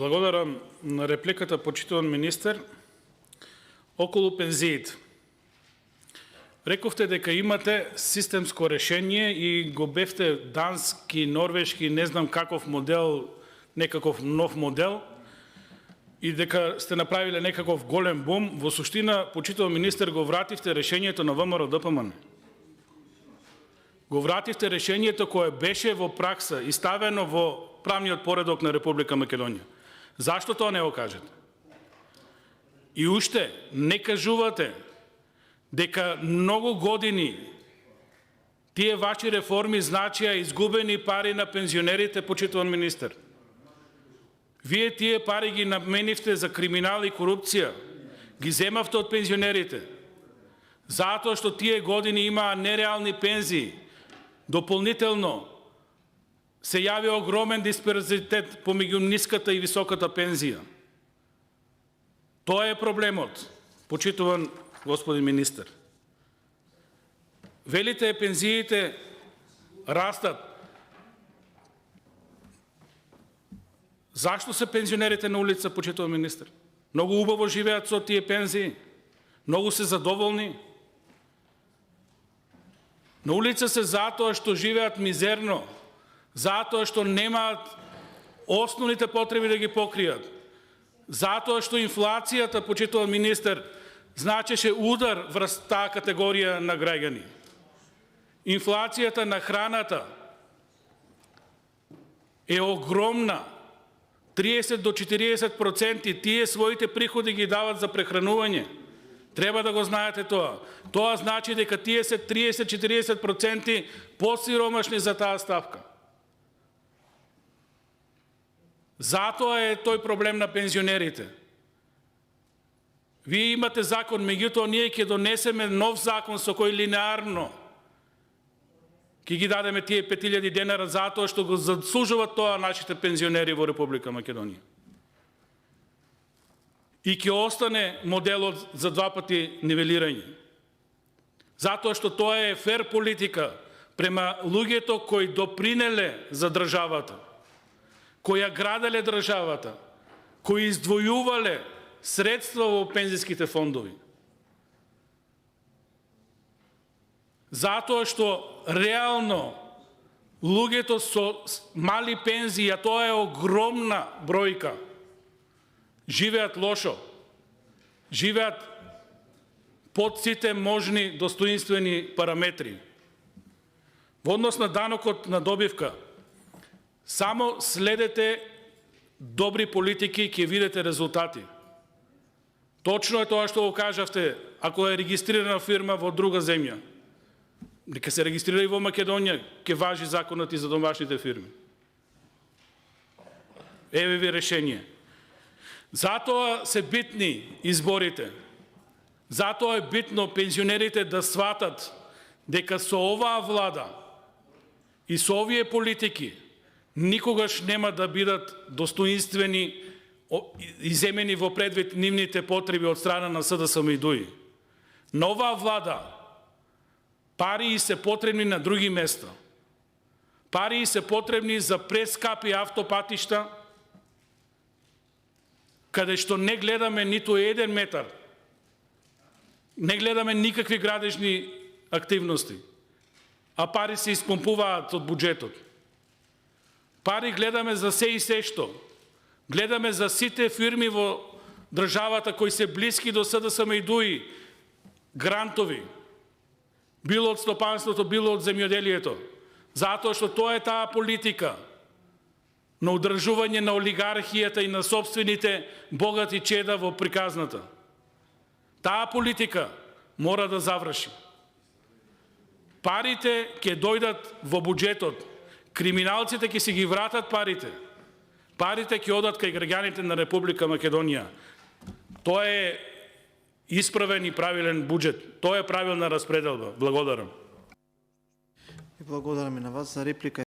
Благодарам на репликата, почитуван министер. Околу пензиите. Рековте дека имате системско решение и го бевте дански, норвешки, не знам каков модел, некаков нов модел, и дека сте направили некаков голем бум. Во суштина, почитуван министер, го вративте решението на ВМРО ДПМН. Го вративте решението кое беше во пракса и ставено во правниот поредок на Република Македонија. Зашто тоа не го кажете? И уште не кажувате дека многу години тие ваши реформи значија изгубени пари на пензионерите, почитуван министер. Вие тие пари ги наменивте за криминал и корупција, ги земавте од пензионерите, затоа што тие години имаа нереални пензии. Дополнително се јави огромен дисперзитет помеѓу ниската и високата пензија. Тоа е проблемот, почитуван господин министер. Велите пензиите растат. Зашто се пензионерите на улица, почитуван министер? Многу убаво живеат со тие пензии. Многу се задоволни. На улица се затоа што живеат мизерно, затоа што немаат основните потреби да ги покријат, затоа што инфлацијата, почитуван министер, значеше удар врз таа категорија на граѓани. Инфлацијата на храната е огромна. 30 до 40% тие своите приходи ги дават за прехранување. Треба да го знаете тоа. Тоа значи дека тие се 30-40% посиромашни за таа ставка. Затоа е тој проблем на пензионерите. Вие имате закон, меѓутоа ние ќе донесеме нов закон со кој линеарно ќе ги дадеме тие 5000 денара затоа што го заслужуваат тоа нашите пензионери во Република Македонија. И ќе остане моделот за два пати нивелирање. Затоа што тоа е фер политика према луѓето кои допринеле за државата, кои ја граделе државата, кои издвојувале средства во пензиските фондови. Затоа што реално луѓето со мали пензии, а тоа е огромна бројка, живеат лошо, живеат под сите можни достоинствени параметри. Во однос на данокот на добивка, само следете добри политики и ќе видите резултати. Точно е тоа што го кажавте, ако е регистрирана фирма во друга земја, нека се регистрира и во Македонија, ќе важи законот и за домашните фирми. Еве ви решение. Затоа се битни изборите. Затоа е битно пензионерите да сватат дека со оваа влада и со овие политики никогаш нема да бидат достоинствени иземени во предвид нивните потреби од страна на СДСМ и ДУИ. На оваа влада пари се потребни на други места. Пари се потребни за прескапи автопатишта, каде што не гледаме ниту еден метар, не гледаме никакви градежни активности, а пари се испомпуваат од буџетот. Пари гледаме за се и се што. Гледаме за сите фирми во државата кои се блиски до СДСМ и ДУИ, грантови, било од стопанството, било од земјоделието, затоа што тоа е таа политика на одржување на олигархијата и на собствените богати чеда во приказната. Таа политика мора да заврши. Парите ќе дојдат во буџетот, криминалците ќе си ги вратат парите. Парите ќе одат кај граѓаните на Република Македонија. Тоа е исправен и правилен буџет. Тоа е правилна распределба. Благодарам. И благодараме на вас за реплика.